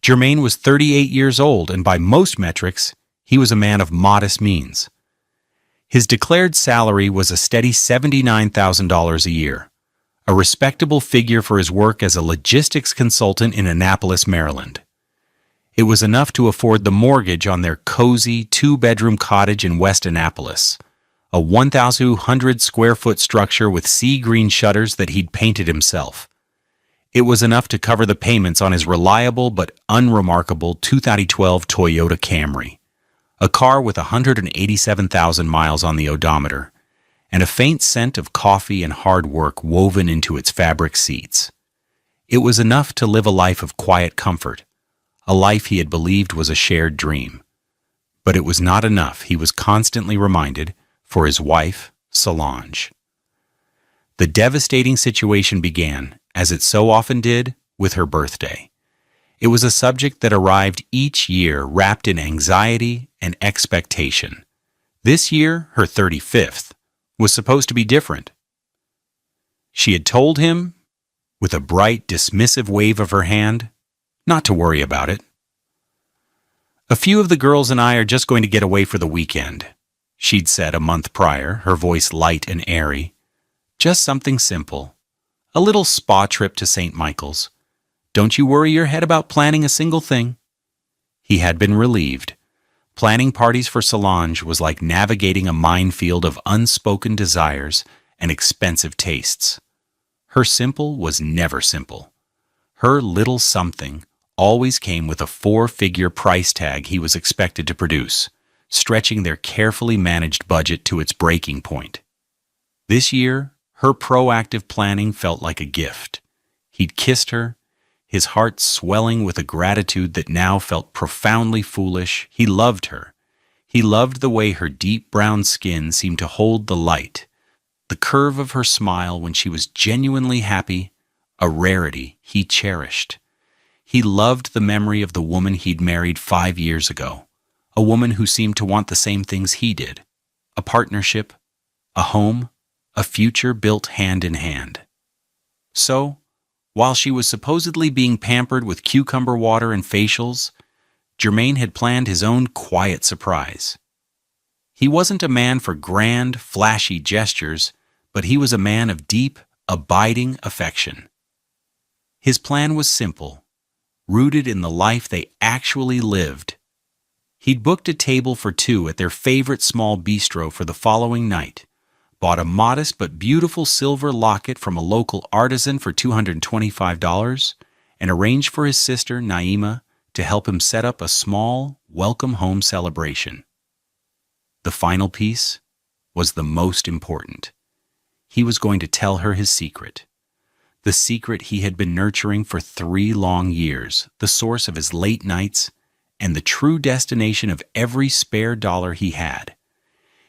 Germain was 38 years old, and by most metrics, he was a man of modest means. His declared salary was a steady $79,000 a year, a respectable figure for his work as a logistics consultant in Annapolis, Maryland. It was enough to afford the mortgage on their cozy two-bedroom cottage in West Annapolis, a 1,200-square-foot structure with sea-green shutters that he'd painted himself. It was enough to cover the payments on his reliable but unremarkable 2012 Toyota Camry, a car with 187,000 miles on the odometer, and a faint scent of coffee and hard work woven into its fabric seats. It was enough to live a life of quiet comfort, a life he had believed was a shared dream. But it was not enough, he was constantly reminded, for his wife, Solange. The devastating situation began, as it so often did, with her birthday. It was a subject that arrived each year wrapped in anxiety and expectation. This year, her 35th, was supposed to be different. She had told him, with a bright, dismissive wave of her hand, not to worry about it. "A few of the girls and I are just going to get away for the weekend," she'd said a month prior, her voice light and airy. "Just something simple. A little spa trip to St. Michael's. Don't you worry your head about planning a single thing." He had been relieved. Planning parties for Solange was like navigating a minefield of unspoken desires and expensive tastes. Her simple was never simple. Her little something always came with a 4-figure price tag he was expected to produce, stretching their carefully managed budget to its breaking point. This year, her proactive planning felt like a gift. He'd kissed her, his heart swelling with a gratitude that now felt profoundly foolish. He loved her. He loved the way her deep brown skin seemed to hold the light, the curve of her smile when she was genuinely happy, a rarity he cherished. He loved the memory of the woman he'd married 5 years ago, a woman who seemed to want the same things he did, a partnership, a home, a future built hand in hand. So, while she was supposedly being pampered with cucumber water and facials, Germain had planned his own quiet surprise. He wasn't a man for grand, flashy gestures, but he was a man of deep, abiding affection. His plan was simple, rooted in the life they actually lived. He'd booked a table for 2 at their favorite small bistro for the following night, bought a modest but beautiful silver locket from a local artisan for $225, and arranged for his sister, Naima, to help him set up a small, welcome home celebration. The final piece was the most important. He was going to tell her his secret. The secret he had been nurturing for 3 long years, the source of his late nights, and the true destination of every spare dollar he had.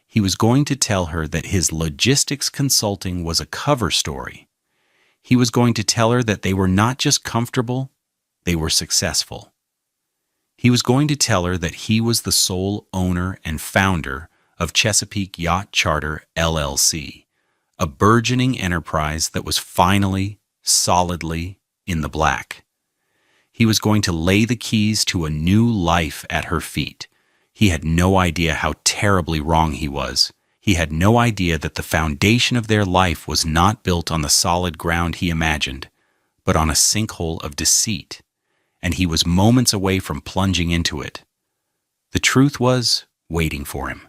He was going to tell her that his logistics consulting was a cover story. He was going to tell her that they were not just comfortable, they were successful. He was going to tell her that he was the sole owner and founder of Chesapeake Yacht Charter, LLC, a burgeoning enterprise that was finally, solidly in the black. He was going to lay the keys to a new life at her feet. He had no idea how terribly wrong he was. He had no idea that the foundation of their life was not built on the solid ground he imagined, but on a sinkhole of deceit, and he was moments away from plunging into it. The truth was waiting for him,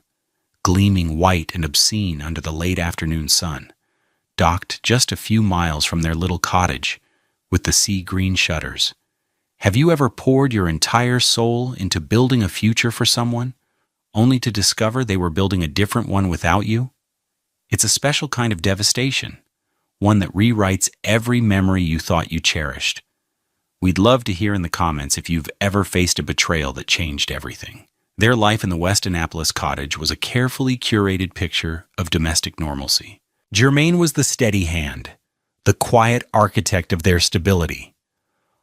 gleaming white and obscene under the late afternoon sun, docked just a few miles from their little cottage, with the sea-green shutters. Have you ever poured your entire soul into building a future for someone, only to discover they were building a different one without you? It's a special kind of devastation, one that rewrites every memory you thought you cherished. We'd love to hear in the comments if you've ever faced a betrayal that changed everything. Their life in the West Annapolis cottage was a carefully curated picture of domestic normalcy. Germain was the steady hand, the quiet architect of their stability.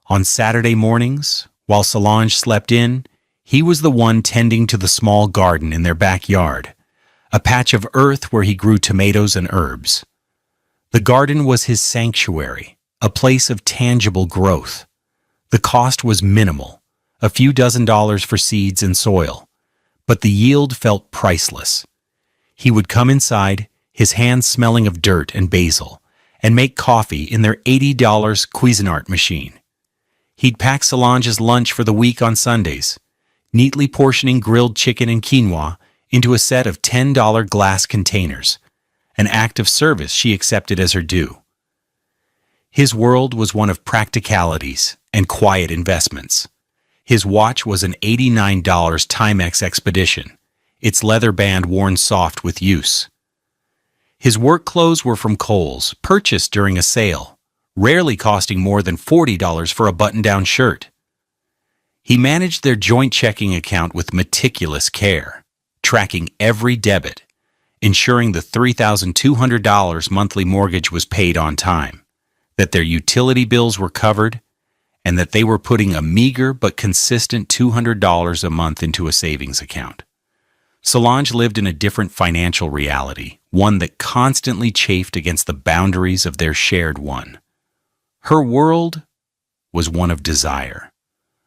On Saturday mornings, while Solange slept in, he was the one tending to the small garden in their backyard, a patch of earth where he grew tomatoes and herbs. The garden was his sanctuary, a place of tangible growth. The cost was minimal, a few dozen dollars for seeds and soil, but the yield felt priceless. He would come inside, his hands smelling of dirt and basil, and make coffee in their $80 Cuisinart machine. He'd pack Solange's lunch for the week on Sundays, neatly portioning grilled chicken and quinoa into a set of $10 glass containers, an act of service she accepted as her due. His world was one of practicalities and quiet investments. His watch was an $89 Timex Expedition, its leather band worn soft with use. His work clothes were from Kohl's, purchased during a sale, rarely costing more than $40 for a button-down shirt. He managed their joint checking account with meticulous care, tracking every debit, ensuring the $3,200 monthly mortgage was paid on time, that their utility bills were covered, and that they were putting a meager but consistent $200 a month into a savings account. Solange lived in a different financial reality, one that constantly chafed against the boundaries of their shared one. Her world was one of desire,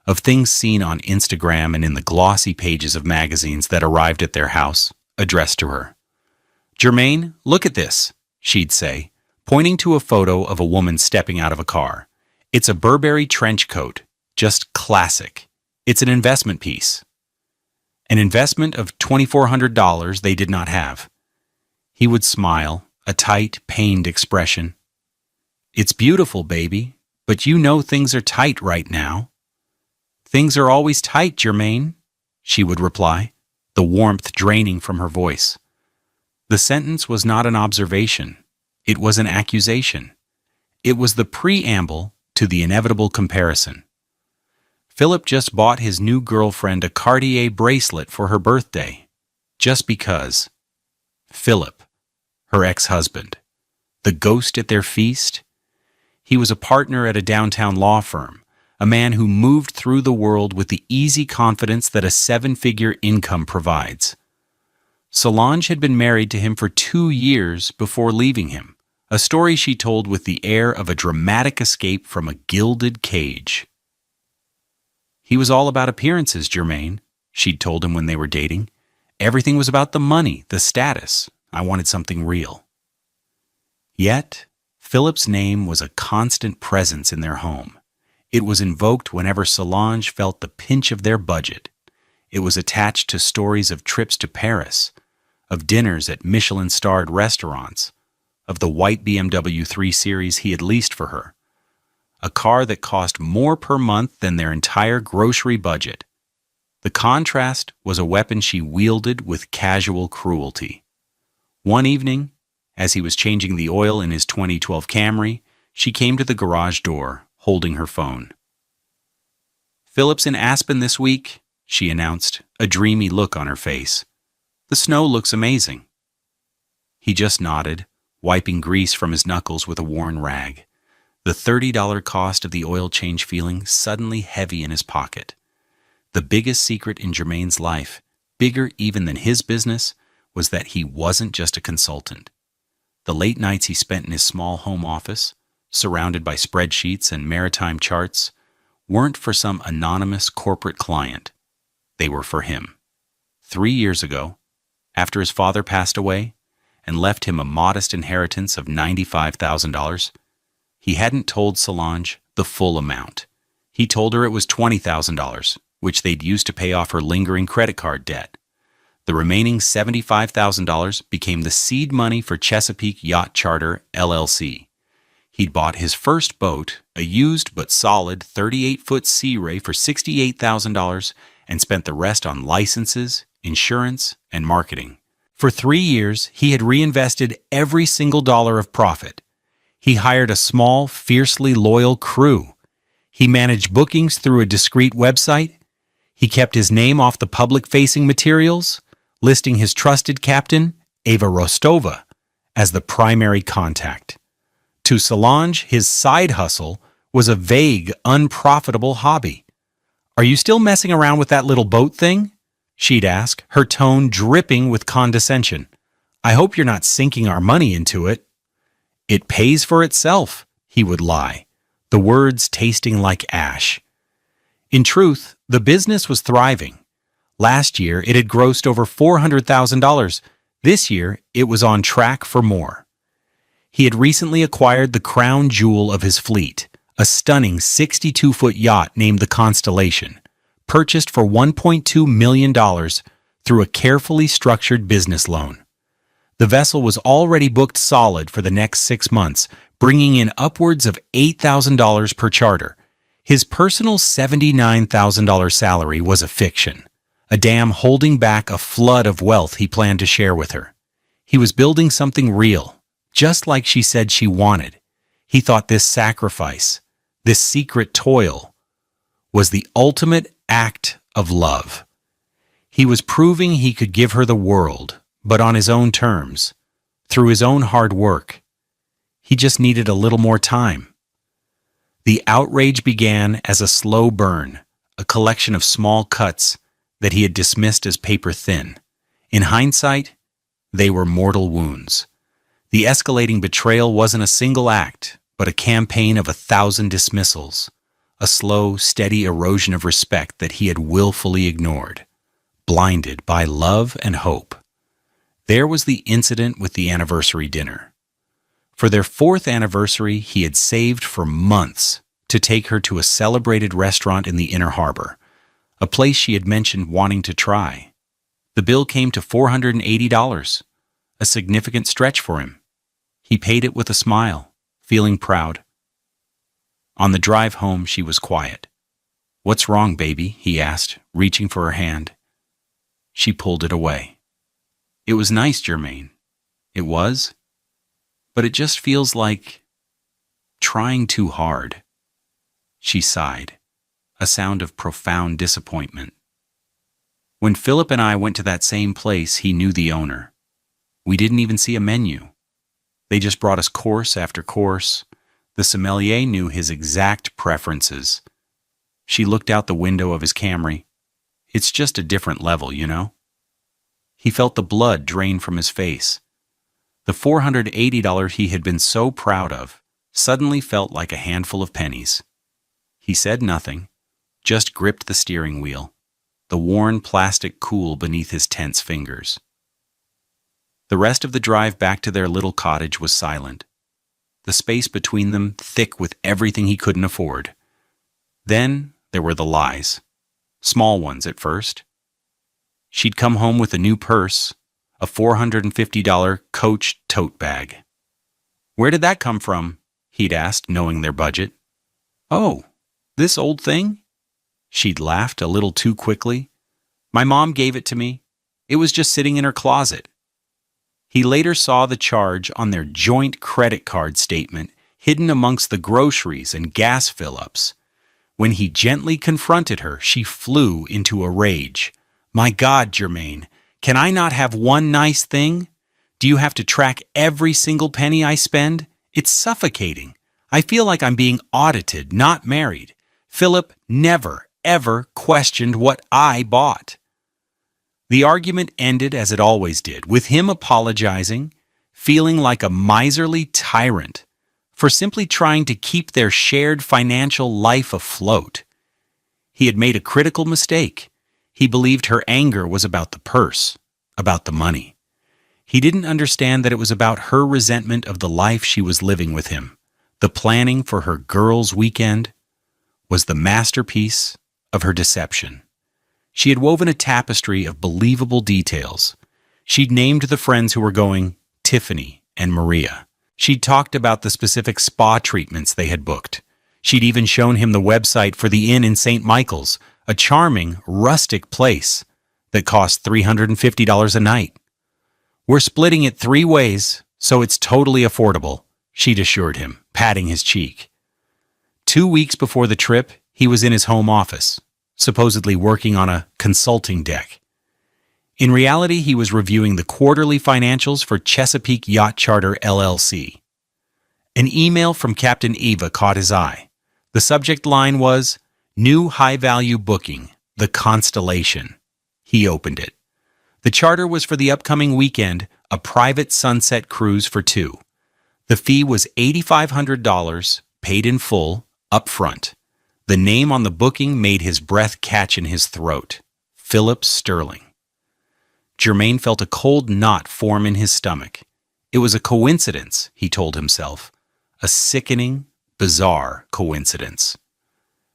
of things seen on Instagram and in the glossy pages of magazines that arrived at their house, addressed to her. "Jermaine, look at this," she'd say, pointing to a photo of a woman stepping out of a car. "It's a Burberry trench coat, just classic. It's an investment piece." An investment of $2,400 they did not have. He would smile, a tight, pained expression. "It's beautiful, baby, but you know things are tight right now." "Things are always tight, Jermaine," she would reply, the warmth draining from her voice. The sentence was not an observation. It was an accusation. It was the preamble to the inevitable comparison. Philip just bought his new girlfriend a Cartier bracelet for her birthday, just because. Philip, her ex-husband, the ghost at their feast. He was a partner at a downtown law firm, a man who moved through the world with the easy confidence that a seven-figure income provides. Solange had been married to him for 2 years before leaving him, a story she told with the air of a dramatic escape from a gilded cage. "He was all about appearances, Jermaine," she'd told him when they were dating. "Everything was about the money, the status. I wanted something real." Yet, Philip's name was a constant presence in their home. It was invoked whenever Solange felt the pinch of their budget. It was attached to stories of trips to Paris, of dinners at Michelin-starred restaurants, of the white BMW 3 Series he had leased for her, a car that cost more per month than their entire grocery budget. The contrast was a weapon she wielded with casual cruelty. One evening, as he was changing the oil in his 2012 Camry, she came to the garage door, holding her phone. "Philip's in Aspen this week," she announced, a dreamy look on her face. "The snow looks amazing." He just nodded, wiping grease from his knuckles with a worn rag, the $30 cost of the oil change feeling suddenly heavy in his pocket. The biggest secret in Jermaine's life, bigger even than his business, was that he wasn't just a consultant. The late nights he spent in his small home office, surrounded by spreadsheets and maritime charts, weren't for some anonymous corporate client. They were for him. 3 years ago, after his father passed away and left him a modest inheritance of $95,000, he hadn't told Solange the full amount. He told her it was $20,000, which they'd used to pay off her lingering credit card debt. The remaining $75,000 became the seed money for Chesapeake Yacht Charter, LLC. He'd bought his first boat, a used but solid 38-foot Sea Ray for $68,000, and spent the rest on licenses, insurance, and marketing. For 3 years, he had reinvested every single dollar of profit. He hired a small, fiercely loyal crew. He managed bookings through a discreet website. He kept his name off the public-facing materials, listing his trusted captain, Eva Rostova, as the primary contact. To Solange, his side hustle was a vague, unprofitable hobby. "Are you still messing around with that little boat thing?" she'd ask, her tone dripping with condescension. "I hope you're not sinking our money into it." "It pays for itself," he would lie, the words tasting like ash. In truth, the business was thriving. Last year, it had grossed over $400,000. This year, it was on track for more. He had recently acquired the crown jewel of his fleet, a stunning 62-foot yacht named the Constellation, purchased for $1.2 million through a carefully structured business loan. The vessel was already booked solid for the next 6 months, bringing in upwards of $8,000 per charter. His personal $79,000 salary was a fiction, a dam holding back a flood of wealth he planned to share with her. He was building something real, just like she said she wanted. He thought this sacrifice, this secret toil, was the ultimate act of love. He was proving he could give her the world, but on his own terms, through his own hard work. He just needed a little more time. The outrage began as a slow burn, a collection of small cuts that he had dismissed as paper thin. In hindsight, they were mortal wounds. The escalating betrayal wasn't a single act, but a campaign of 1,000 dismissals, a slow, steady erosion of respect that he had willfully ignored, blinded by love and hope. There was the incident with the anniversary dinner. For their 4th anniversary, he had saved for months to take her to a celebrated restaurant in the Inner Harbor, a place she had mentioned wanting to try. The bill came to $480, a significant stretch for him. He paid it with a smile, feeling proud. On the drive home, she was quiet. "What's wrong, baby?" he asked, reaching for her hand. She pulled it away. "It was nice, Jermaine." "It was? But it just feels like trying too hard." She sighed, a sound of profound disappointment. "When Philip and I went to that same place, he knew the owner. We didn't even see a menu. They just brought us course after course. The sommelier knew his exact preferences." She looked out the window of his Camry. "It's just a different level, you know?" He felt the blood drain from his face. The $480 he had been so proud of suddenly felt like a handful of pennies. He said nothing, just gripped the steering wheel, the worn plastic cool beneath his tense fingers. The rest of the drive back to their little cottage was silent, the space between them thick with everything he couldn't afford. Then there were the lies, small ones at first. She'd come home with a new purse, a $450 Coach tote bag. "Where did that come from?" he'd asked, knowing their budget. "Oh, this old thing?" She'd laughed a little too quickly. "My mom gave it to me. It was just sitting in her closet." He later saw the charge on their joint credit card statement hidden amongst the groceries and gas fill-ups. When he gently confronted her, she flew into a rage. "My God, Jermaine, can I not have one nice thing? Do you have to track every single penny I spend? It's suffocating. I feel like I'm being audited, not married. Philip never, ever questioned what I bought." The argument ended as it always did, with him apologizing, feeling like a miserly tyrant for simply trying to keep their shared financial life afloat. He had made a critical mistake. He believed her anger was about the purse, about the money. He didn't understand that it was about her resentment of the life she was living with him. The planning for her girls' weekend was the masterpiece of her deception. She had woven a tapestry of believable details. She'd named the friends who were going Tiffany and Maria. She'd talked about the specific spa treatments they had booked. She'd even shown him the website for the inn in St. Michael's, a charming, rustic place that cost $350 a night. "We're splitting it 3 ways, so it's totally affordable," she'd assured him, patting his cheek. 2 weeks before the trip, he was in his home office, supposedly working on a consulting deck. In reality, he was reviewing the quarterly financials for Chesapeake Yacht Charter LLC. An email from Captain Eva caught his eye. The subject line was, "New high-value booking, the Constellation." He opened it. The charter was for the upcoming weekend, a private sunset cruise for 2. The fee was $8,500, paid in full, up front. The name on the booking made his breath catch in his throat. Philip Sterling. Germain felt a cold knot form in his stomach. It was a coincidence, he told himself. A sickening, bizarre coincidence.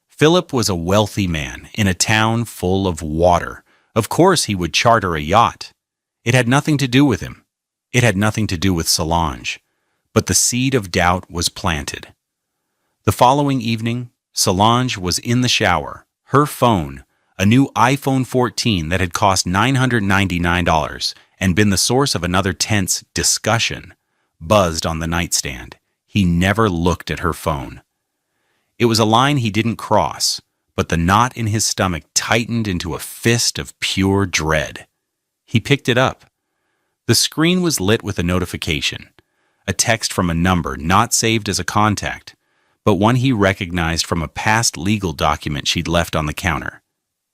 Philip was a wealthy man in a town full of water. Of course he would charter a yacht. It had nothing to do with him. It had nothing to do with Solange. But the seed of doubt was planted. The following evening, Solange was in the shower. Her phone, a new iPhone 14 that had cost $999 and been the source of another tense discussion, buzzed on the nightstand. He never looked at her phone. It was a line he didn't cross, but the knot in his stomach tightened into a fist of pure dread. He picked it up. The screen was lit with a notification, a text from a number not saved as a contact, but one he recognized from a past legal document she'd left on the counter.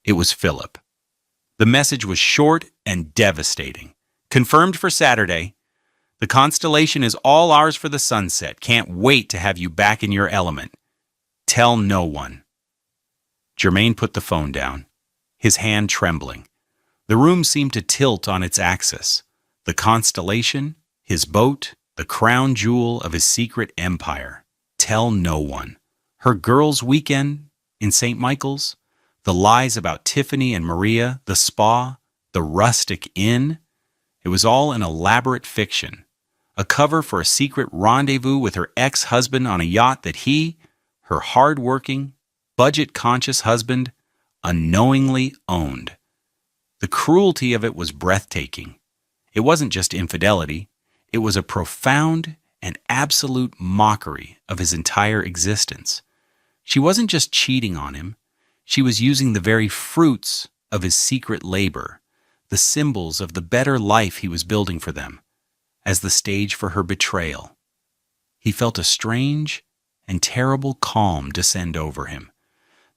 It was Philip. The message was short and devastating. Confirmed for Saturday. The constellation is all ours for the sunset. Can't wait to have you back in your element. Tell no one. Germain put the phone down, his hand trembling. The room seemed to tilt on its axis. The constellation, his boat, the crown jewel of his secret empire. Tell no one. Her girls' weekend in St. Michael's, the lies about Tiffany and Maria, the spa, the rustic inn. It was all an elaborate fiction, a cover for a secret rendezvous with her ex-husband on a yacht that he, her hard-working, budget-conscious husband, unknowingly owned. The cruelty of it was breathtaking. It wasn't just infidelity. It was a profound and absolute mockery of his entire existence. She wasn't just cheating on him. She was using the very fruits of his secret labor, the symbols of the better life he was building for them, as the stage for her betrayal. He felt a strange and terrible calm descend over him.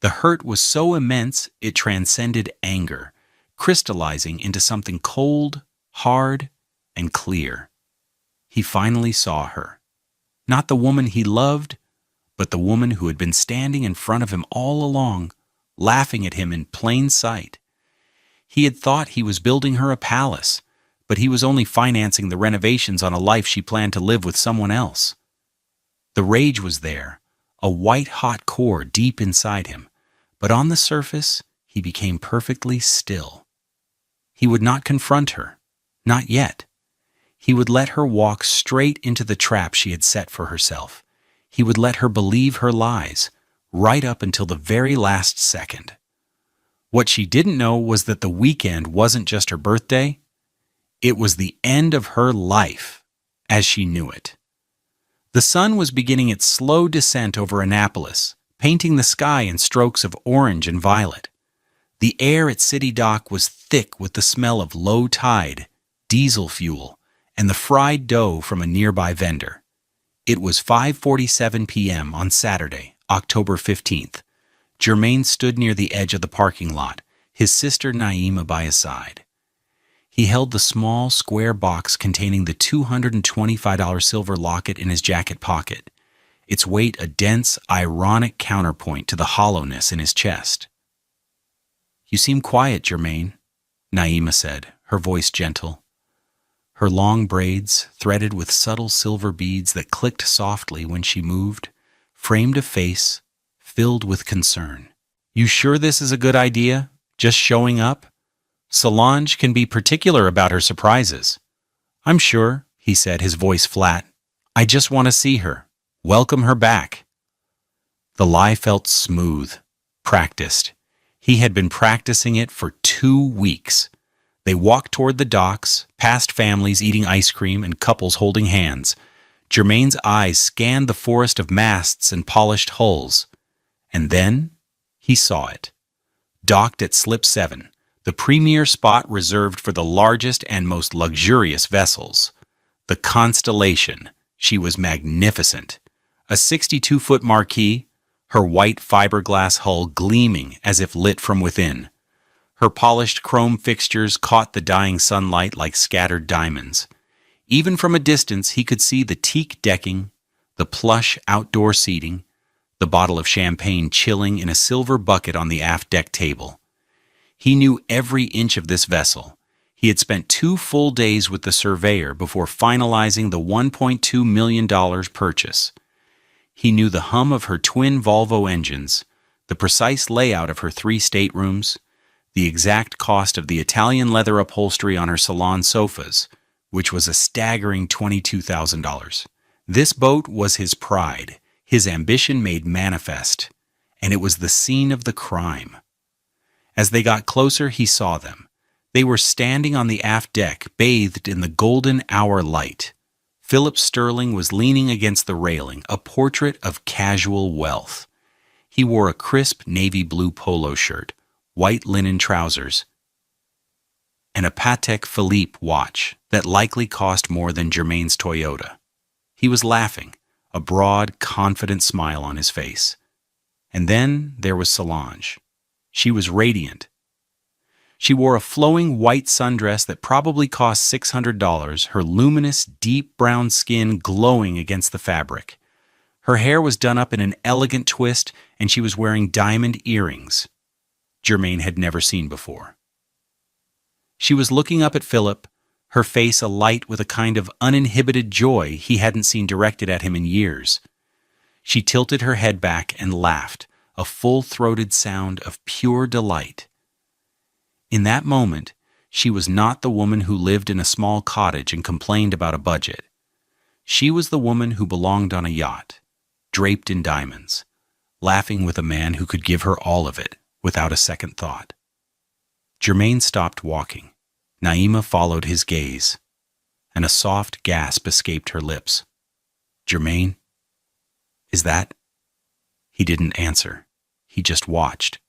The hurt was so immense it transcended anger, crystallizing into something cold, hard, and clear. He finally saw her. Not the woman he loved, but the woman who had been standing in front of him all along, laughing at him in plain sight. He had thought he was building her a palace, but he was only financing the renovations on a life she planned to live with someone else. The rage was there, a white-hot core deep inside him, but on the surface he became perfectly still. He would not confront her, not yet. He would let her walk straight into the trap she had set for herself. He would let her believe her lies, right up until the very last second. What she didn't know was that the weekend wasn't just her birthday. It was the end of her life, as she knew it. The sun was beginning its slow descent over Annapolis, painting the sky in strokes of orange and violet. The air at City Dock was thick with the smell of low tide, diesel fuel, and the fried dough from a nearby vendor. It was 5:47 p.m. on Saturday, October 15th. Germain stood near the edge of the parking lot, his sister Naima by his side. He held the small, square box containing the $225 silver locket in his jacket pocket, its weight a dense, ironic counterpoint to the hollowness in his chest. "You seem quiet, Germain," Naima said, her voice gentle. Her long braids, threaded with subtle silver beads that clicked softly when she moved, framed a face filled with concern. "You sure this is a good idea? Just showing up? Solange can be particular about her surprises." "I'm sure," he said, his voice flat. "I just want to see her. Welcome her back." The lie felt smooth, practiced. He had been practicing it for 2 weeks. They walked toward the docks, past families eating ice cream and couples holding hands. Germain's eyes scanned the forest of masts and polished hulls. And then he saw it. Docked at Slip 7, the premier spot reserved for the largest and most luxurious vessels. The Constellation. She was magnificent. A 62-foot marquee, her white fiberglass hull gleaming as if lit from within. Her polished chrome fixtures caught the dying sunlight like scattered diamonds. Even from a distance he could see the teak decking, the plush outdoor seating, the bottle of champagne chilling in a silver bucket on the aft deck table. He knew every inch of this vessel. He had spent 2 full days with the surveyor before finalizing the $1.2 million purchase. He knew the hum of her twin Volvo engines, the precise layout of her 3 staterooms, the exact cost of the Italian leather upholstery on her salon sofas, which was a staggering $22,000. This boat was his pride, his ambition made manifest, and it was the scene of the crime. As they got closer, he saw them. They were standing on the aft deck, bathed in the golden hour light. Philip Sterling was leaning against the railing, a portrait of casual wealth. He wore a crisp navy blue polo shirt, white linen trousers, and a Patek Philippe watch that likely cost more than Germain's Toyota. He was laughing, a broad, confident smile on his face. And then there was Solange. She was radiant. She wore a flowing white sundress that probably cost $600, her luminous, deep brown skin glowing against the fabric. Her hair was done up in an elegant twist, and she was wearing diamond earrings Germain had never seen before. She was looking up at Philip, her face alight with a kind of uninhibited joy he hadn't seen directed at him in years. She tilted her head back and laughed, a full-throated sound of pure delight. In that moment, she was not the woman who lived in a small cottage and complained about a budget. She was the woman who belonged on a yacht, draped in diamonds, laughing with a man who could give her all of it without a second thought. Germain stopped walking. Naima followed his gaze, and a soft gasp escaped her lips. "Germain? Is that?" He didn't answer. He just watched.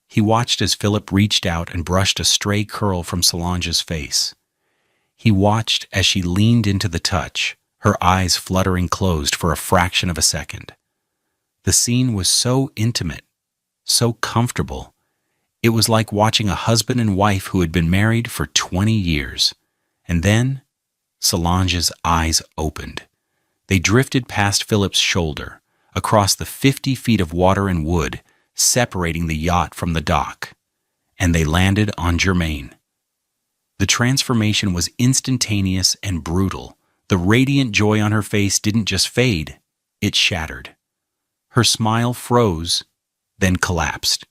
He watched as Philip reached out and brushed a stray curl from Solange's face. He watched as she leaned into the touch, her eyes fluttering closed for a fraction of a second. The scene was so intimate, so comfortable. It was like watching a husband and wife who had been married for 20 years. And then Solange's eyes opened. They drifted past Philip's shoulder, across the 50 feet of water and wood, separating the yacht from the dock, and they landed on Germain. The transformation was instantaneous and brutal. The radiant joy on her face didn't just fade, it shattered. Her smile froze, then collapsed.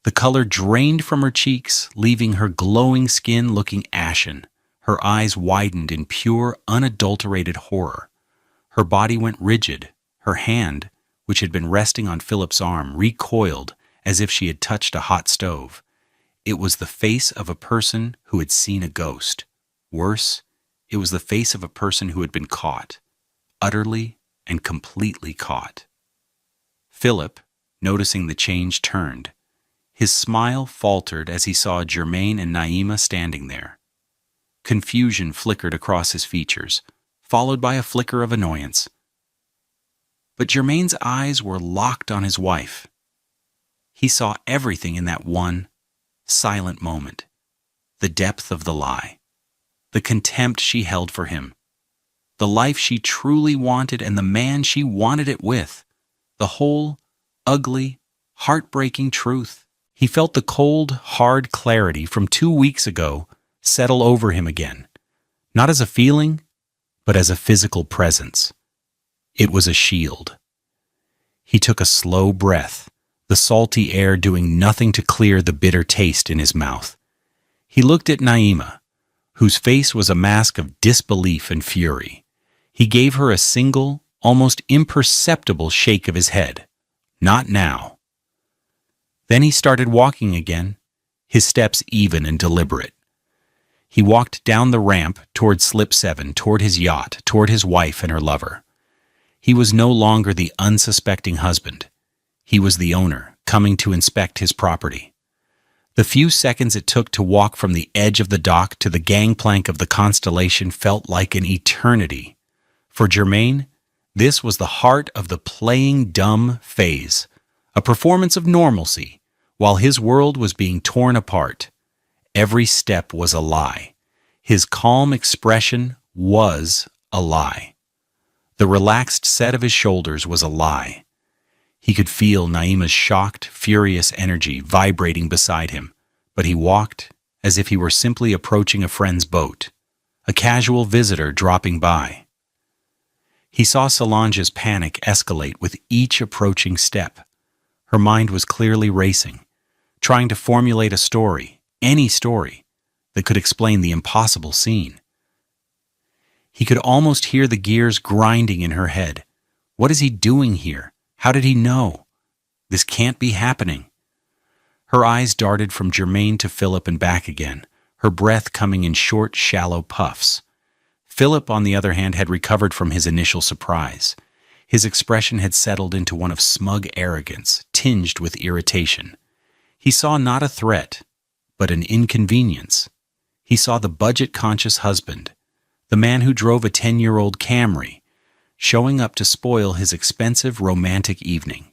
The color drained from her cheeks, leaving her glowing skin looking ashen. Her eyes widened in pure, unadulterated horror. Her body went rigid. Her hand, which had been resting on Philip's arm, recoiled as if she had touched a hot stove. It was the face of a person who had seen a ghost. Worse, it was the face of a person who had been caught, utterly and completely caught. Philip, noticing the change, turned. His smile faltered as he saw Germain and Naima standing there. Confusion flickered across his features, followed by a flicker of annoyance. But Germain's eyes were locked on his wife. He saw everything in that one, silent moment. The depth of the lie. The contempt she held for him. The life she truly wanted and the man she wanted it with. The whole, ugly, heartbreaking truth. He felt the cold, hard clarity from 2 weeks ago settle over him again. Not as a feeling, but as a physical presence. It was a shield. He took a slow breath, the salty air doing nothing to clear the bitter taste in his mouth. He looked at Naima, whose face was a mask of disbelief and fury. He gave her a single, almost imperceptible shake of his head. Not now. Then he started walking again, his steps even and deliberate. He walked down the ramp toward Slip 7, toward his yacht, toward his wife and her lover. He was no longer the unsuspecting husband. He was the owner, coming to inspect his property. The few seconds it took to walk from the edge of the dock to the gangplank of the Constellation felt like an eternity. For Germain, this was the heart of the playing dumb phase, a performance of normalcy, while his world was being torn apart. Every step was a lie. His calm expression was a lie. The relaxed set of his shoulders was a lie. He could feel Naima's shocked, furious energy vibrating beside him, but he walked as if he were simply approaching a friend's boat, a casual visitor dropping by. He saw Solange's panic escalate with each approaching step. Her mind was clearly racing, trying to formulate a story, any story, that could explain the impossible scene. He could almost hear the gears grinding in her head. What is he doing here? How did he know? This can't be happening. Her eyes darted from Germaine to Philip and back again, her breath coming in short, shallow puffs. Philip, on the other hand, had recovered from his initial surprise. His expression had settled into one of smug arrogance, tinged with irritation. He saw not a threat, but an inconvenience. He saw the budget-conscious husband, the man who drove a 10-year-old Camry, showing up to spoil his expensive romantic evening.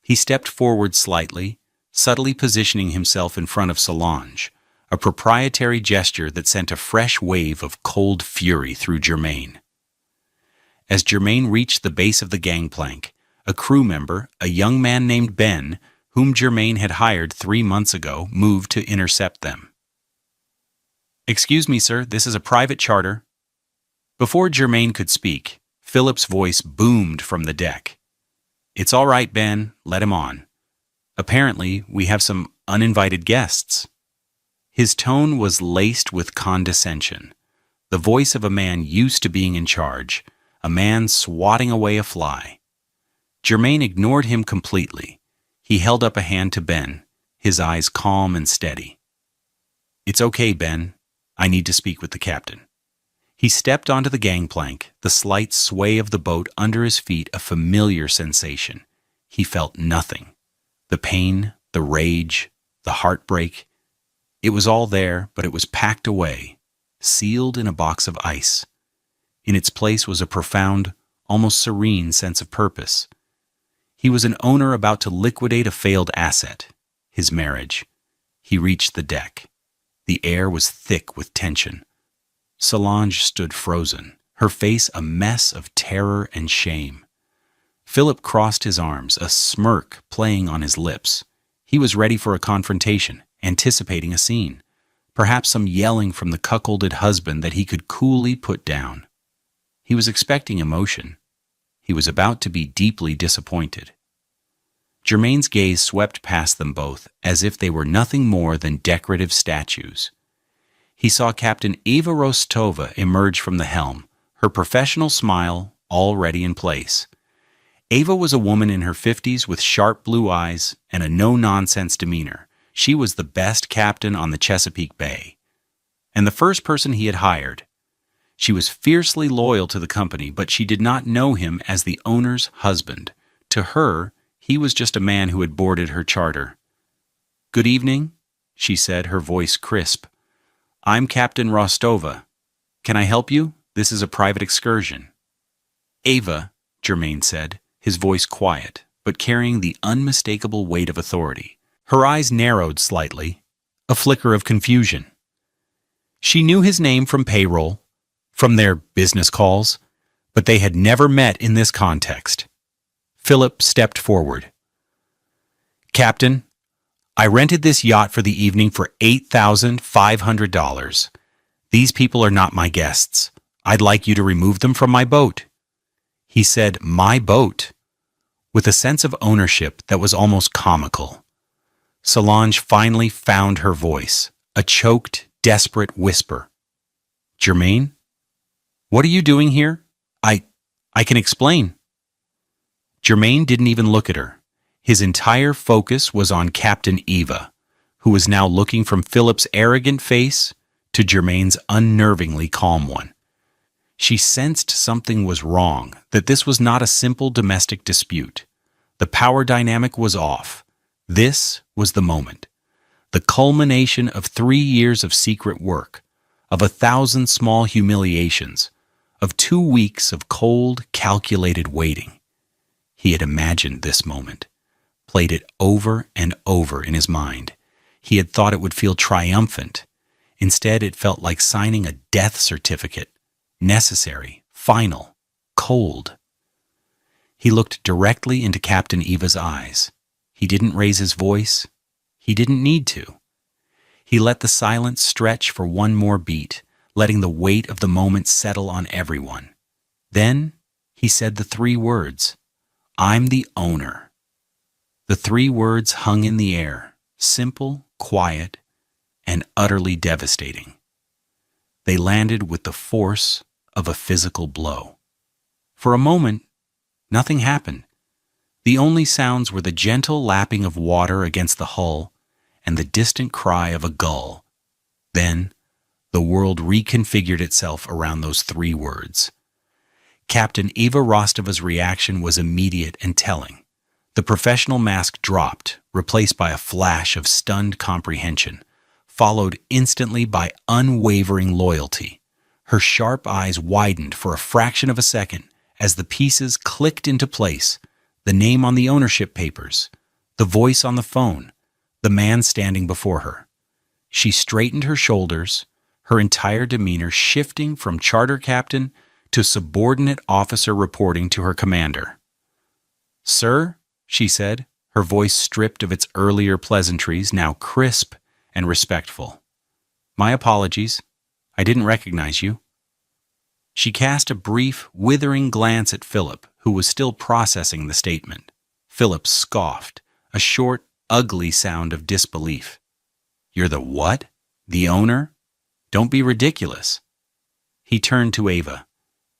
He stepped forward slightly, subtly positioning himself in front of Solange, a proprietary gesture that sent a fresh wave of cold fury through Germaine. As Germaine reached the base of the gangplank, a crew member, a young man named Ben, whom Germaine had hired 3 months ago, moved to intercept them. "Excuse me, sir, this is a private charter." Before Germaine could speak, Philip's voice boomed from the deck. "It's all right, Ben, let him on. Apparently, we have some uninvited guests." His tone was laced with condescension, the voice of a man used to being in charge, a man swatting away a fly. Germaine ignored him completely. He held up a hand to Ben, his eyes calm and steady. "It's okay, Ben. I need to speak with the captain." He stepped onto the gangplank, the slight sway of the boat under his feet a familiar sensation. He felt nothing. The pain, the rage, the heartbreak. It was all there, but it was packed away, sealed in a box of ice. In its place was a profound, almost serene sense of purpose. He was an owner about to liquidate a failed asset, his marriage. He reached the deck. The air was thick with tension. Solange stood frozen, her face a mess of terror and shame. Philip crossed his arms, a smirk playing on his lips. He was ready for a confrontation, anticipating a scene, perhaps some yelling from the cuckolded husband that he could coolly put down. He was expecting emotion. He was about to be deeply disappointed. Germaine's gaze swept past them both, as if they were nothing more than decorative statues. He saw Captain Eva Rostova emerge from the helm, her professional smile already in place. Eva was a woman in her 50s with sharp blue eyes and a no-nonsense demeanor. She was the best captain on the Chesapeake Bay, and the first person he had hired. She was fiercely loyal to the company, but she did not know him as the owner's husband. To her, he was just a man who had boarded her charter. "Good evening," she said, her voice crisp. "I'm Captain Rostova. Can I help you? This is a private excursion." "Ava," Germaine said, his voice quiet, but carrying the unmistakable weight of authority. Her eyes narrowed slightly, a flicker of confusion. She knew his name from payroll, from their business calls, but they had never met in this context. Philip stepped forward. "Captain, I rented this yacht for the evening for $8,500. These people are not my guests. I'd like you to remove them from my boat." He said, "My boat," with a sense of ownership that was almost comical. Solange finally found her voice, a choked, desperate whisper. "Germaine? What are you doing here? I can explain." Germaine didn't even look at her. His entire focus was on Captain Eva, who was now looking from Philip's arrogant face to Germaine's unnervingly calm one. She sensed something was wrong, that this was not a simple domestic dispute. The power dynamic was off. This was the moment. The culmination of 3 years of secret work, of 1,000 small humiliations, of 2 weeks of cold, calculated waiting. He had imagined this moment, played it over and over in his mind. He had thought it would feel triumphant. Instead, it felt like signing a death certificate, necessary, final, cold. He looked directly into Captain Eva's eyes. He didn't raise his voice. He didn't need to. He let the silence stretch for one more beat, letting the weight of the moment settle on everyone. Then he said the three words, "I'm the owner." The three words hung in the air, simple, quiet, and utterly devastating. They landed with the force of a physical blow. For a moment, nothing happened. The only sounds were the gentle lapping of water against the hull and the distant cry of a gull. Then, the world reconfigured itself around those three words. Captain Eva Rostova's reaction was immediate and telling. The professional mask dropped, replaced by a flash of stunned comprehension, followed instantly by unwavering loyalty. Her sharp eyes widened for a fraction of a second as the pieces clicked into place, the name on the ownership papers, the voice on the phone, the man standing before her. She straightened her shoulders, her entire demeanor shifting from charter captain to subordinate officer reporting to her commander. "Sir," she said, her voice stripped of its earlier pleasantries, now crisp and respectful. "My apologies. I didn't recognize you." She cast a brief, withering glance at Philip, who was still processing the statement. Philip scoffed, a short, ugly sound of disbelief. "You're the what? The owner? Don't be ridiculous." He turned to Ava.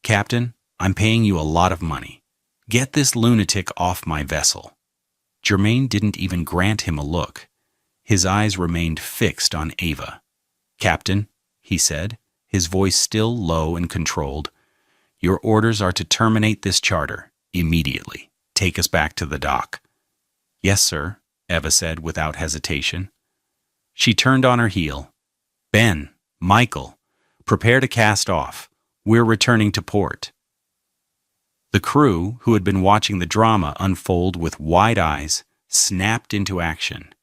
"Captain, I'm paying you a lot of money. Get this lunatic off my vessel." Germain didn't even grant him a look. His eyes remained fixed on Ava. "Captain," he said, his voice still low and controlled, "your orders are to terminate this charter immediately. Take us back to the dock." "Yes, sir," Eva said without hesitation. She turned on her heel. "Ben, Michael, prepare to cast off. We're returning to port." The crew, who had been watching the drama unfold with wide eyes, snapped into action.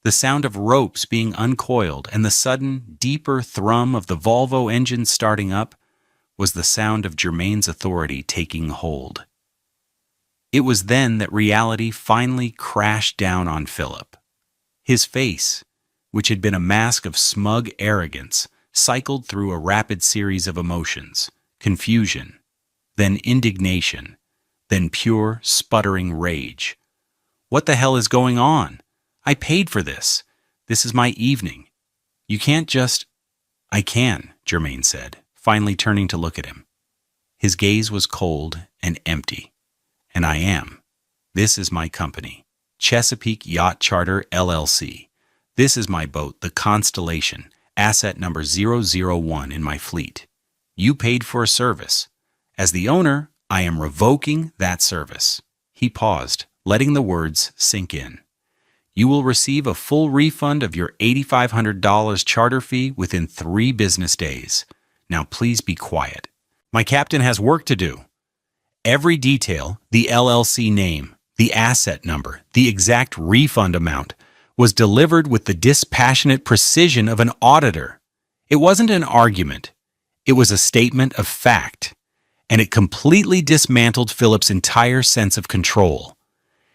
The sound of ropes being uncoiled and the sudden, deeper thrum of the Volvo engine starting up was the sound of Germain's authority taking hold. It was then that reality finally crashed down on Philip. His face, which had been a mask of smug arrogance, cycled through a rapid series of emotions: confusion, then indignation, then pure, sputtering rage. "What the hell is going on? I paid for this. This is my evening. You can't just—" "I can," Germain said, finally turning to look at him. His gaze was cold and empty. "And I am. This is my company, Chesapeake Yacht Charter, LLC. This is my boat, the Constellation, asset number 001 in my fleet. You paid for a service. As the owner, I am revoking that service." He paused, letting the words sink in. "You will receive a full refund of your $8,500 charter fee within 3 business days. Now please be quiet. My captain has work to do." Every detail, the LLC name, the asset number, the exact refund amount, was delivered with the dispassionate precision of an auditor. It wasn't an argument. It was a statement of fact, and it completely dismantled Philip's entire sense of control.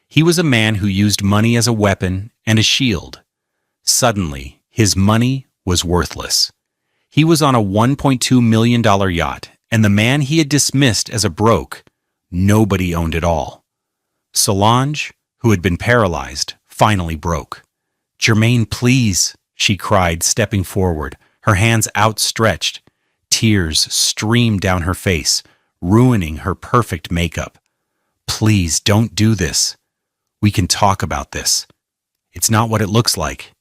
He was a man who used money as a weapon and a shield. Suddenly, his money was worthless. He was on a $1.2 million yacht, and the man he had dismissed as a broke, nobody owned it all. Solange, who had been paralyzed, finally broke. "Germain, please," she cried, stepping forward, her hands outstretched. Tears streamed down her face, ruining her perfect makeup. "Please, don't do this. We can talk about this. It's not what it looks like."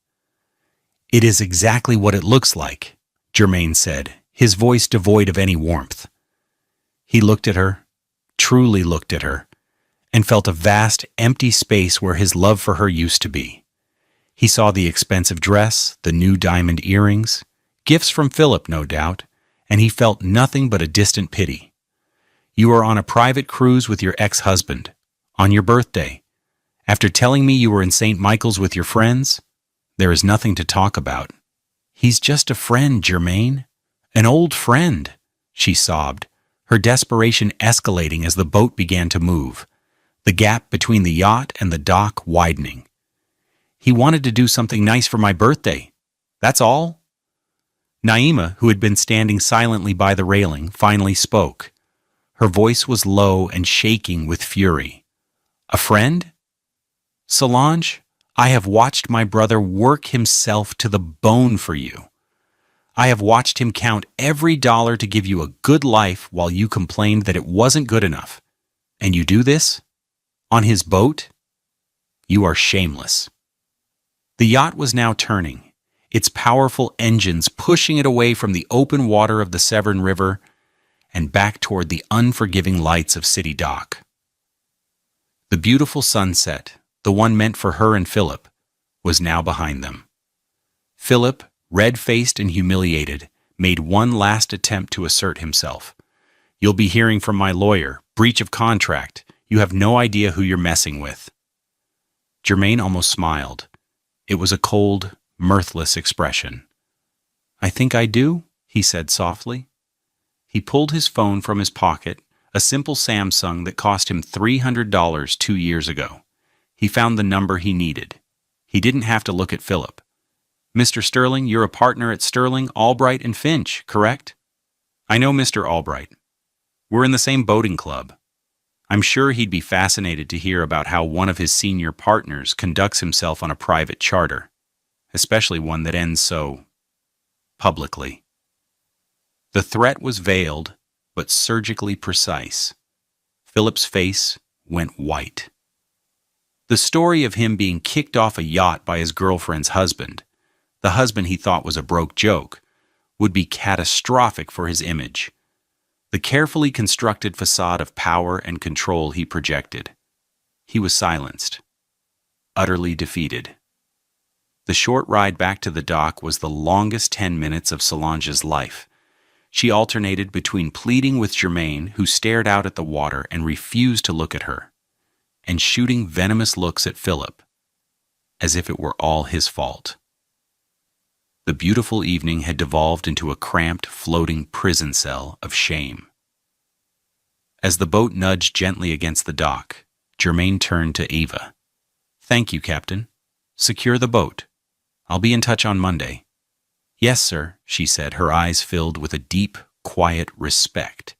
"It is exactly what it looks like," Germain said, his voice devoid of any warmth. He looked at her, truly looked at her, and felt a vast, empty space where his love for her used to be. He saw the expensive dress, the new diamond earrings, gifts from Philip, no doubt, and he felt nothing but a distant pity. "You are on a private cruise with your ex-husband, on your birthday. After telling me you were in St. Michael's with your friends, there is nothing to talk about." "He's just a friend, Germain. An old friend," she sobbed, her desperation escalating as the boat began to move. the gap between the yacht and the dock widening. He wanted to do something nice for my birthday. That's all. Naima, who had been standing silently by the railing, finally spoke. Her voice was low and shaking with fury. A friend? Solange, I have watched my brother work himself to the bone for you. I have watched him count every dollar to give you a good life while you complained that it wasn't good enough. And you do this? On his boat? You are shameless. The yacht was now turning, its powerful engines pushing it away from the open water of the Severn River and back toward the unforgiving lights of City Dock. The beautiful sunset, the one meant for her and Philip, was now behind them. Philip, red-faced and humiliated, made one last attempt to assert himself. You'll be hearing from my lawyer. Breach of contract. You have no idea who you're messing with. Germain almost smiled. It was a cold, mirthless expression. I think I do, he said softly. He pulled his phone from his pocket, a simple Samsung that cost him $300 2 years ago. He found the number he needed. He didn't have to look at Philip. Mr. Sterling, you're a partner at Sterling, Albright & Finch, correct? I know Mr. Albright. We're in the same boating club. I'm sure he'd be fascinated to hear about how one of his senior partners conducts himself on a private charter, especially one that ends so publicly. The threat was veiled, but surgically precise. Philip's face went white. The story of him being kicked off a yacht by his girlfriend's husband, the husband he thought was a broke joke, would be catastrophic for his image. The carefully constructed facade of power and control he projected. He was silenced, utterly defeated. The short ride back to the dock was the longest 10 minutes of Solange's life. She alternated between pleading with Germain, who stared out at the water and refused to look at her, and shooting venomous looks at Philip, as if it were all his fault. The beautiful evening had devolved into a cramped, floating prison cell of shame. As the boat nudged gently against the dock, Germain turned to Eva. Thank you, Captain. Secure the boat. I'll be in touch on Monday. Yes, sir, she said, her eyes filled with a deep, quiet respect.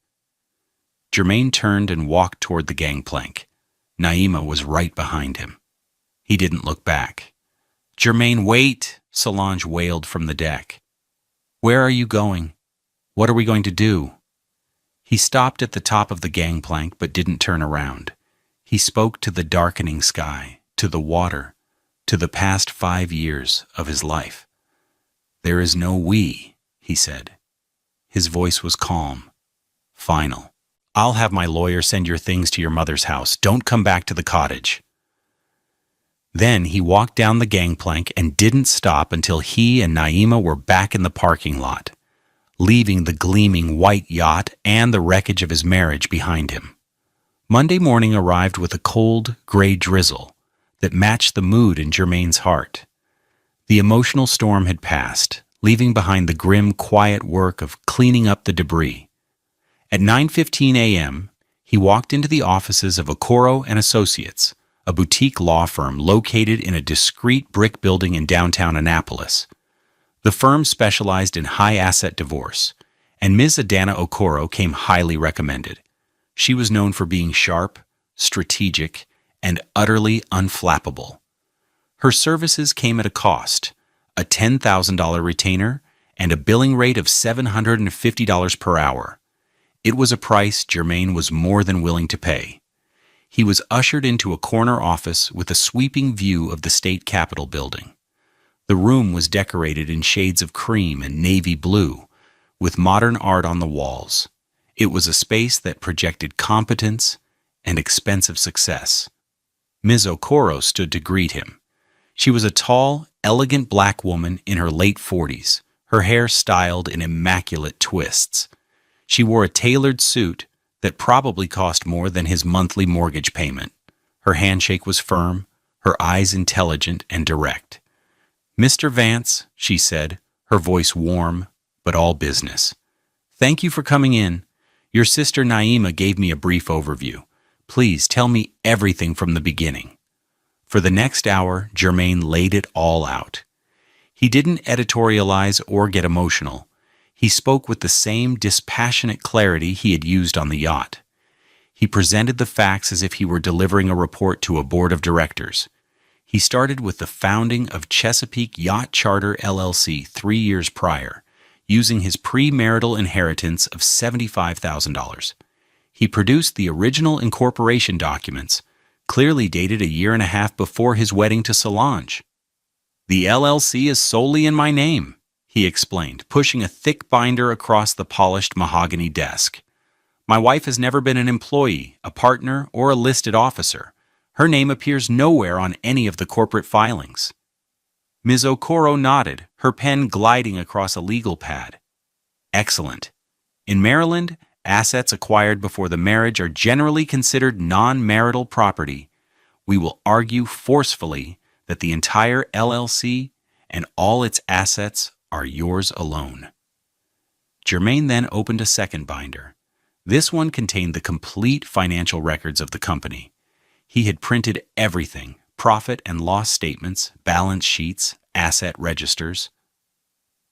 Germain turned and walked toward the gangplank. Naima was right behind him. He didn't look back. Germain, wait! Solange wailed from the deck. Where are you going? What are we going to do? He stopped at the top of the gangplank but didn't turn around. He spoke to the darkening sky, to the water, to the past 5 years of his life. There is no we, he said. His voice was calm, final. I'll have my lawyer send your things to your mother's house. Don't come back to the cottage. Then he walked down the gangplank and didn't stop until he and Naima were back in the parking lot, leaving the gleaming white yacht and the wreckage of his marriage behind him. Monday morning arrived with a cold, gray drizzle that matched the mood in Germain's heart. The emotional storm had passed, leaving behind the grim, quiet work of cleaning up the debris. At 9:15 a.m., he walked into the offices of Okoro and Associates, a boutique law firm located in a discreet brick building in downtown Annapolis. The firm specialized in high-asset divorce, and Ms. Adana Okoro came highly recommended. She was known for being sharp, strategic, and utterly unflappable. Her services came at a cost, a $10,000 retainer, and a billing rate of $750 per hour. It was a price Germain was more than willing to pay. He was ushered into a corner office with a sweeping view of the state capitol building. The room was decorated in shades of cream and navy blue, with modern art on the walls. It was a space that projected competence and expensive success. Ms. Okoro stood to greet him. She was a tall, elegant black woman in her late 40s, her hair styled in immaculate twists. She wore a tailored suit that probably cost more than his monthly mortgage payment. Her handshake was firm, her eyes intelligent and direct. Mr. Vance, she said, her voice warm, but all business. Thank you for coming in. Your sister Naima gave me a brief overview, Please tell me everything from the beginning." For the next hour, Germain laid it all out. He didn't editorialize or get emotional. He spoke with the same dispassionate clarity he had used on the yacht. He presented the facts as if he were delivering a report to a board of directors. He started with the founding of Chesapeake Yacht Charter LLC 3 years prior, using his premarital inheritance of $75,000. He produced the original incorporation documents, clearly dated a year and a half before his wedding to Solange. "The LLC is solely in my name," he explained, pushing a thick binder across the polished mahogany desk. "My wife has never been an employee, a partner, or a listed officer. Her name appears nowhere on any of the corporate filings." Ms. Okoro nodded, her pen gliding across a legal pad. "Excellent. In Maryland, assets acquired before the marriage are generally considered non-marital property. We will argue forcefully that the entire LLC and all its assets are yours alone." Germain then opened a second binder. This one contained the complete financial records of the company. He had printed everything: profit and loss statements, balance sheets, asset registers.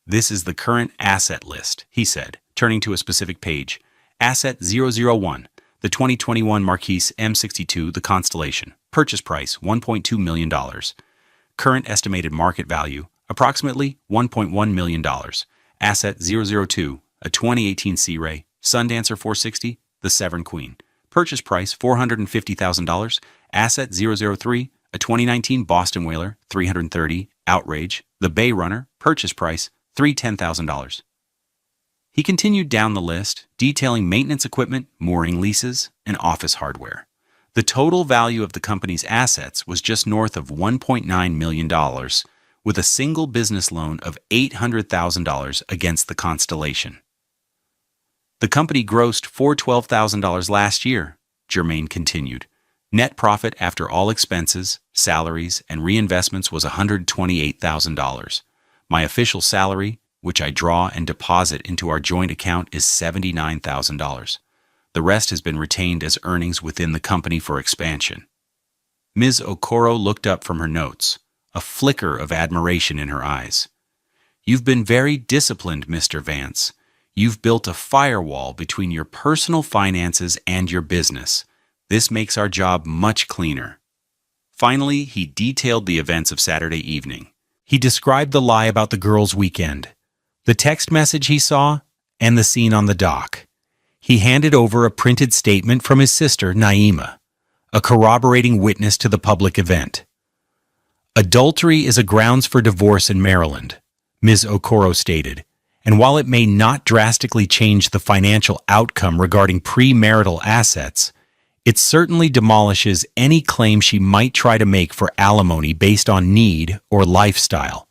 "This is the current asset list," he said, turning to a specific page. "Asset 001, the 2021 Marquise M62, the Constellation. Purchase price, $1.2 million. Current estimated market value, approximately $1.1 million. Asset 002, a 2018 Sea Ray, Sundancer 460, the Severn Queen. Purchase price, $450,000. Asset 003, a 2019 Boston Whaler, 330, Outrage, the Bay Runner. Purchase price, $310,000. He continued down the list, detailing maintenance equipment, mooring leases, and office hardware. The total value of the company's assets was just north of $1.9 million, with a single business loan of $800,000 against the Constellation. "The company grossed $412,000 last year," Germain continued. "Net profit after all expenses, salaries, and reinvestments was $128,000. My official salary, which I draw and deposit into our joint account, is $79,000. The rest has been retained as earnings within the company for expansion." Ms. Okoro looked up from her notes, a flicker of admiration in her eyes. "You've been very disciplined, Mr. Vance. You've built a firewall between your personal finances and your business. This makes our job much cleaner." Finally, he detailed the events of Saturday evening. He described the lie about the girls' weekend, the text message he saw, and the scene on the dock. He handed over a printed statement from his sister, Naima, a corroborating witness to the public event. "Adultery is a grounds for divorce in Maryland," Ms. Okoro stated, "and while it may not drastically change the financial outcome regarding premarital assets, it certainly demolishes any claim she might try to make for alimony based on need or lifestyle.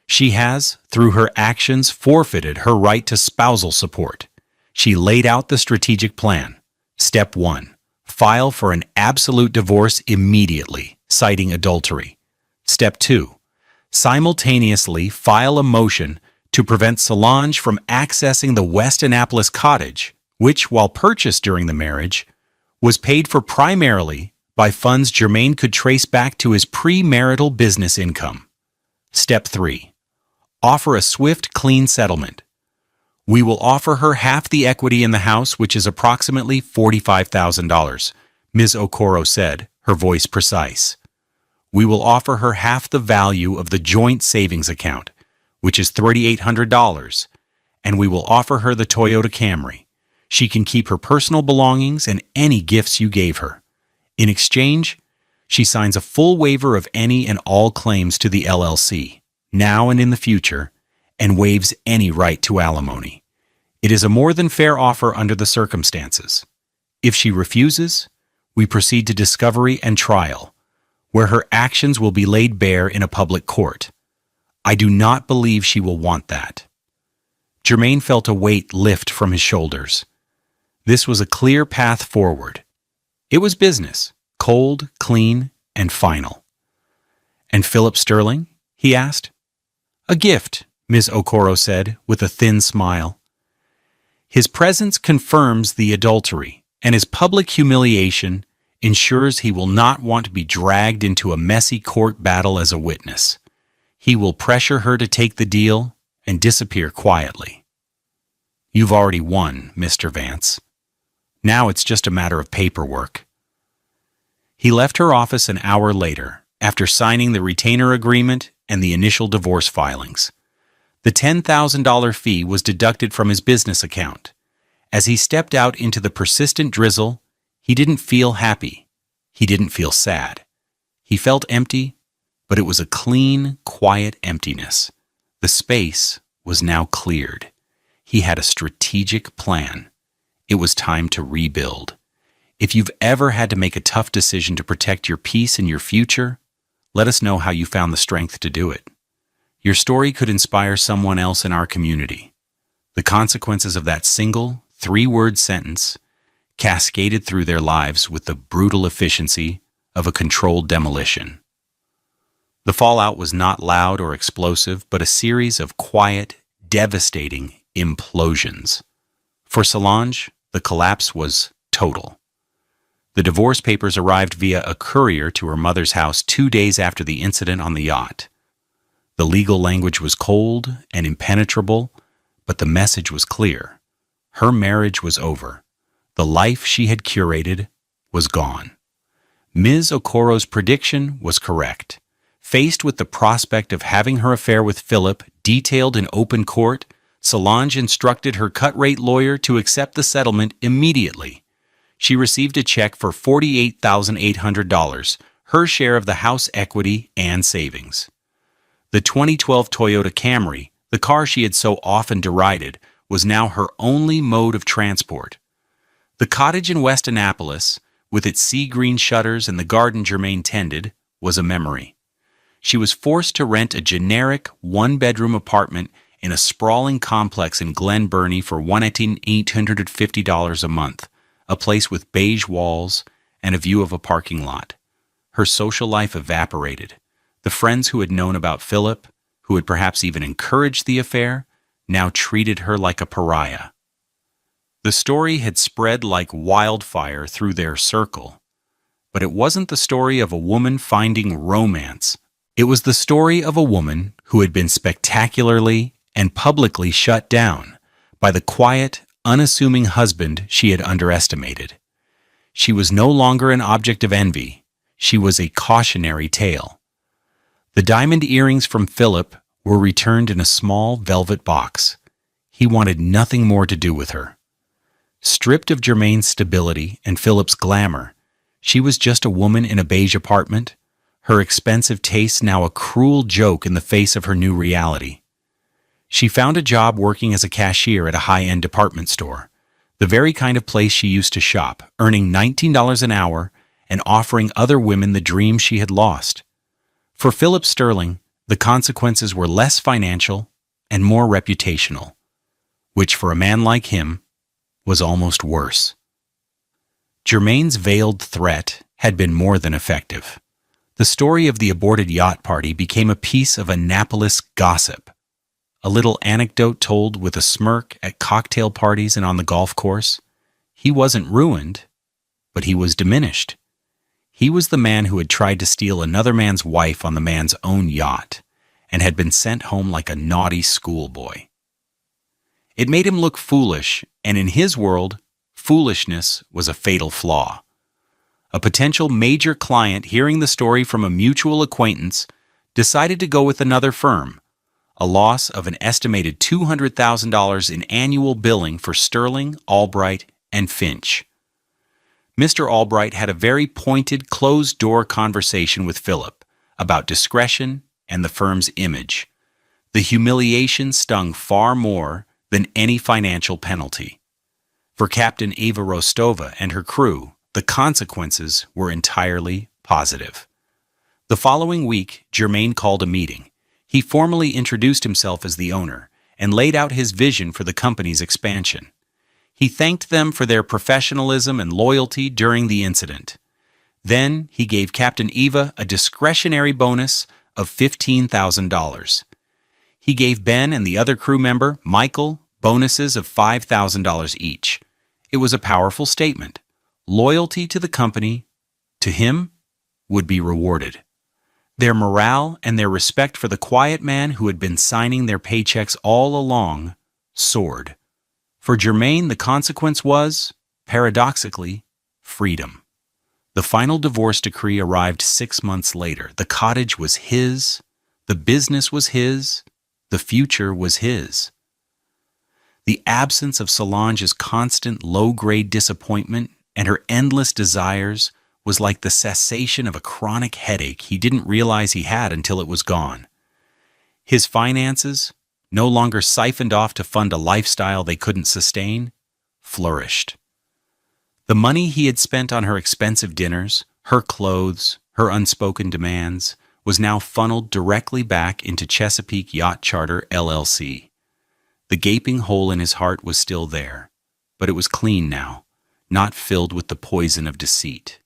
She has, through her actions, forfeited her right to spousal support." She laid out the strategic plan. Step 1. File for an absolute divorce immediately, citing adultery. Step 2. Simultaneously file a motion to prevent Solange from accessing the West Annapolis cottage, which, while purchased during the marriage, was paid for primarily by funds Germain could trace back to his premarital business income. Step 3. Offer a swift, clean settlement. "We will offer her half the equity in the house, which is approximately $45,000, Ms. Okoro said, her voice precise. "We will offer her half the value of the joint savings account, which is $3,800, and we will offer her the Toyota Camry. She can keep her personal belongings and any gifts you gave her. In exchange, she signs a full waiver of any and all claims to the LLC, now and in the future, and waives any right to alimony. It is a more than fair offer under the circumstances. If she refuses, we proceed to discovery and trial, where her actions will be laid bare in a public court. I do not believe she will want that." Germain felt a weight lift from his shoulders. This was a clear path forward. It was business, cold, clean, and final. "And Philip Sterling?" he asked. "A gift," Ms. Okoro said, with a thin smile. "His presence confirms the adultery, and his public humiliation ensures he will not want to be dragged into a messy court battle as a witness. He will pressure her to take the deal and disappear quietly. You've already won, Mr. Vance. Now it's just a matter of paperwork. He left her office an hour later, after signing the retainer agreement and the initial divorce filings. The $10,000 fee was deducted from his business account. As he stepped out into the persistent drizzle, he didn't feel happy. He didn't feel sad. He felt empty, but it was a clean, quiet emptiness. The space was now cleared. He had a strategic plan. It was time to rebuild. If you've ever had to make a tough decision to protect your peace and your future, let us know how you found the strength to do it. Your story could inspire someone else in our community. The consequences of that single, three-word sentence cascaded through their lives with the brutal efficiency of a controlled demolition. The fallout was not loud or explosive, but a series of quiet, devastating implosions. For Solange, the collapse was total. The divorce papers arrived via a courier to her mother's house 2 days after the incident on the yacht. The legal language was cold and impenetrable, but the message was clear. Her marriage was over. The life she had curated was gone. Ms. Okoro's prediction was correct. Faced with the prospect of having her affair with Philip detailed in open court, Solange instructed her cut-rate lawyer to accept the settlement immediately. She received a check for $48,800, her share of the house equity and savings. The 2012 Toyota Camry, the car she had so often derided, was now her only mode of transport. The cottage in West Annapolis, with its sea-green shutters and the garden Germaine tended, was a memory. She was forced to rent a generic one-bedroom apartment in a sprawling complex in Glen Burnie for $1,850 a month, a place with beige walls and a view of a parking lot. Her social life evaporated. The friends who had known about Philip, who had perhaps even encouraged the affair, now treated her like a pariah. The story had spread like wildfire through their circle. But it wasn't the story of a woman finding romance. It was the story of a woman who had been spectacularly and publicly shut down by the quiet, unassuming husband she had underestimated. She was no longer an object of envy. She was a cautionary tale. The diamond earrings from Philip were returned in a small velvet box. He wanted nothing more to do with her. Stripped of Germaine's stability and Philip's glamour, she was just a woman in a beige apartment, her expensive tastes now a cruel joke in the face of her new reality. She found a job working as a cashier at a high-end department store, the very kind of place she used to shop, earning $19 an hour and offering other women the dream she had lost. For Philip Sterling, the consequences were less financial and more reputational, which for a man like him was almost worse. Germaine's veiled threat had been more than effective. The story of the aborted yacht party became a piece of Annapolis gossip, a little anecdote told with a smirk at cocktail parties and on the golf course. He wasn't ruined, but he was diminished. He was the man who had tried to steal another man's wife on the man's own yacht and had been sent home like a naughty schoolboy. It made him look foolish, and in his world, foolishness was a fatal flaw. A potential major client, hearing the story from a mutual acquaintance, decided to go with another firm, a loss of an estimated $200,000 in annual billing for Sterling, Albright, and Finch. Mr. Albright had a very pointed, closed-door conversation with Philip about discretion and the firm's image. The humiliation stung far more than any financial penalty. For Captain Eva Rostova and her crew, the consequences were entirely positive. The following week, Germaine called a meeting. He formally introduced himself as the owner and laid out his vision for the company's expansion. He thanked them for their professionalism and loyalty during the incident. Then he gave Captain Eva a discretionary bonus of $15,000. He gave Ben and the other crew member, Michael, bonuses of $5,000 each. It was a powerful statement. Loyalty to the company to him, would be rewarded. Their morale and their respect for the quiet man who had been signing their paychecks all along soared. For Germain, the consequence was, paradoxically, freedom. The final divorce decree arrived 6 months later. The cottage was his, the business was his, the future was his. The absence of Solange's constant low-grade disappointment and her endless desires was like the cessation of a chronic headache he didn't realize he had until it was gone. His finances, no longer siphoned off to fund a lifestyle they couldn't sustain, flourished. The money he had spent on her expensive dinners, her clothes, her unspoken demands, was now funneled directly back into Chesapeake Yacht Charter, LLC. The gaping hole in his heart was still there, but it was clean now, not filled with the poison of deceit.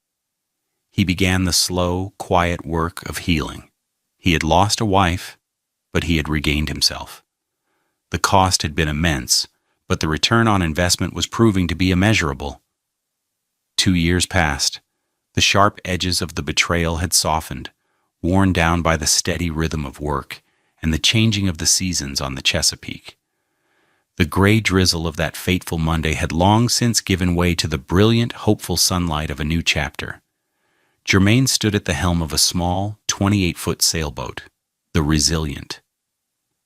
He began the slow, quiet work of healing. He had lost a wife, but he had regained himself. The cost had been immense, but the return on investment was proving to be immeasurable. 2 years passed. The sharp edges of the betrayal had softened, worn down by the steady rhythm of work and the changing of the seasons on the Chesapeake. The gray drizzle of that fateful Monday had long since given way to the brilliant, hopeful sunlight of a new chapter. Germain stood at the helm of a small, 28-foot sailboat, the Resilient.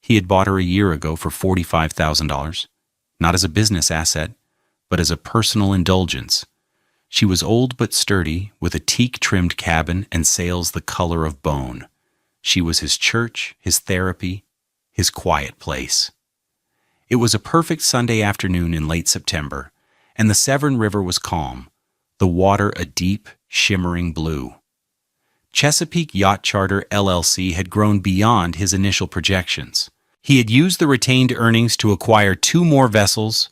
He had bought her a year ago for $45,000, not as a business asset, but as a personal indulgence. She was old but sturdy, with a teak-trimmed cabin and sails the color of bone. She was his church, his therapy, his quiet place. It was a perfect Sunday afternoon in late September, and the Severn River was calm, the water a deep, shimmering blue. Chesapeake Yacht Charter, LLC had grown beyond his initial projections. He had used the retained earnings to acquire 2 more vessels,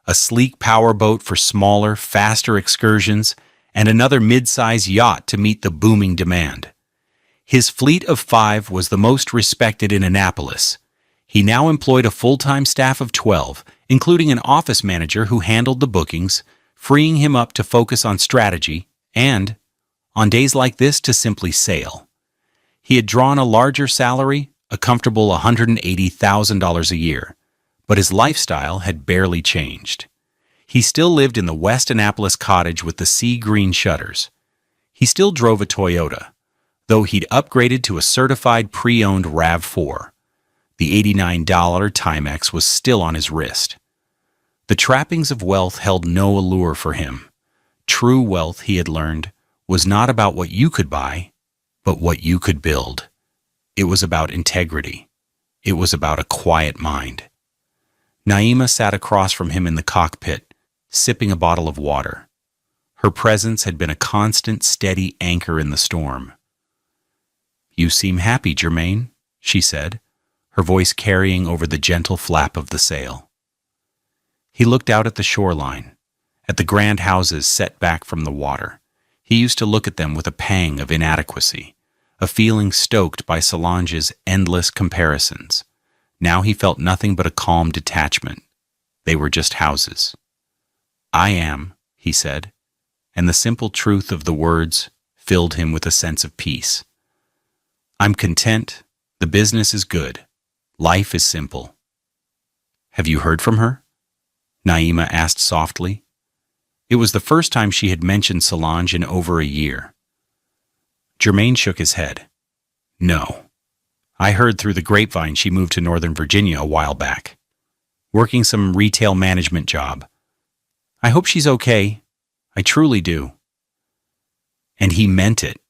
a sleek powerboat for smaller, faster excursions, and another mid-size yacht to meet the booming demand. His fleet of 5 was the most respected in Annapolis. He now employed a full-time staff of 12, including an office manager who handled the bookings, freeing him up to focus on strategy and, on days like this, to simply sail. He had drawn a larger salary, a comfortable $180,000 a year, but his lifestyle had barely changed. He still lived in the West Annapolis cottage with the sea-green shutters. He still drove a Toyota, though he'd upgraded to a certified pre-owned RAV4. The $89 Timex was still on his wrist. The trappings of wealth held no allure for him. True wealth, he had learned, was not about what you could buy, but what you could build. It was about integrity. It was about a quiet mind. Naima sat across from him in the cockpit, sipping a bottle of water. Her presence had been a constant, steady anchor in the storm. "You seem happy, Germain," she said, her voice carrying over the gentle flap of the sail. He looked out at the shoreline, at the grand houses set back from the water. He used to look at them with a pang of inadequacy, a feeling stoked by Solange's endless comparisons. Now he felt nothing but a calm detachment. They were just houses. "I am," he said, and the simple truth of the words filled him with a sense of peace. "I'm content. The business is good. Life is simple." "Have you heard from her?" Naima asked softly. It was the first time she had mentioned Solange in over a year. Germain shook his head. "No. I heard through the grapevine she moved to Northern Virginia a while back, working some retail management job. I hope she's okay. I truly do." And he meant it.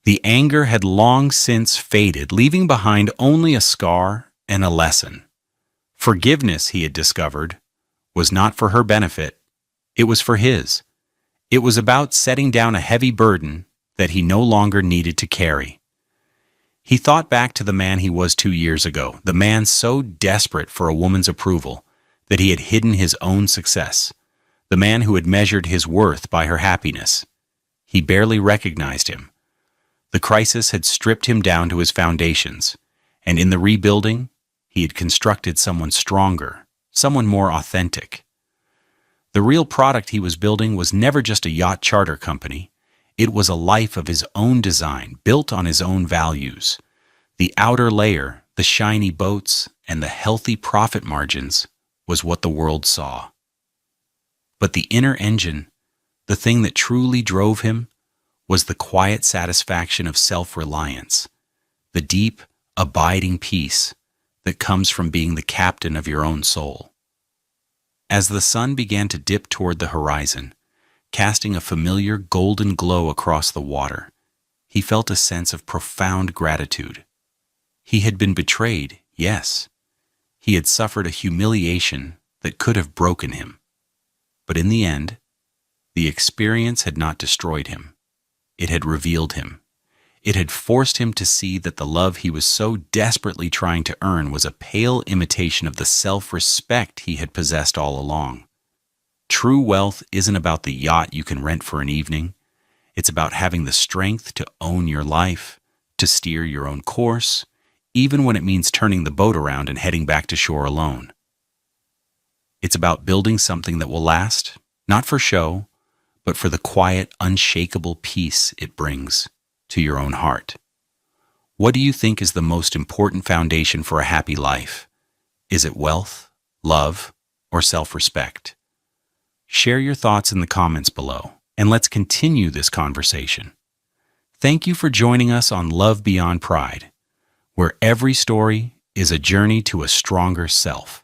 The anger had long since faded, leaving behind only a scar and a lesson. Forgiveness, he had discovered, was not for her benefit. It was for his. It was about setting down a heavy burden that he no longer needed to carry. He thought back to the man he was 2 years ago, the man so desperate for a woman's approval that he had hidden his own success, the man who had measured his worth by her happiness. He barely recognized him. The crisis had stripped him down to his foundations, and in the rebuilding, he had constructed someone stronger, someone more authentic. The real product he was building was never just a yacht charter company. It was a life of his own design, built on his own values. The outer layer, the shiny boats, and the healthy profit margins was what the world saw. But the inner engine, the thing that truly drove him, was the quiet satisfaction of self-reliance, the deep, abiding peace that comes from being the captain of your own soul. As the sun began to dip toward the horizon, casting a familiar golden glow across the water, he felt a sense of profound gratitude. He had been betrayed, yes. He had suffered a humiliation that could have broken him. But in the end, the experience had not destroyed him. It had revealed him. It had forced him to see that the love he was so desperately trying to earn was a pale imitation of the self-respect he had possessed all along. True wealth isn't about the yacht you can rent for an evening. It's about having the strength to own your life, to steer your own course, even when it means turning the boat around and heading back to shore alone. It's about building something that will last, not for show, but for the quiet, unshakable peace it brings to your own heart. What do you think is the most important foundation for a happy life? Is it wealth, love, or self-respect? Share your thoughts in the comments below, and let's continue this conversation. Thank you for joining us on Love Beyond Pride, where every story is a journey to a stronger self.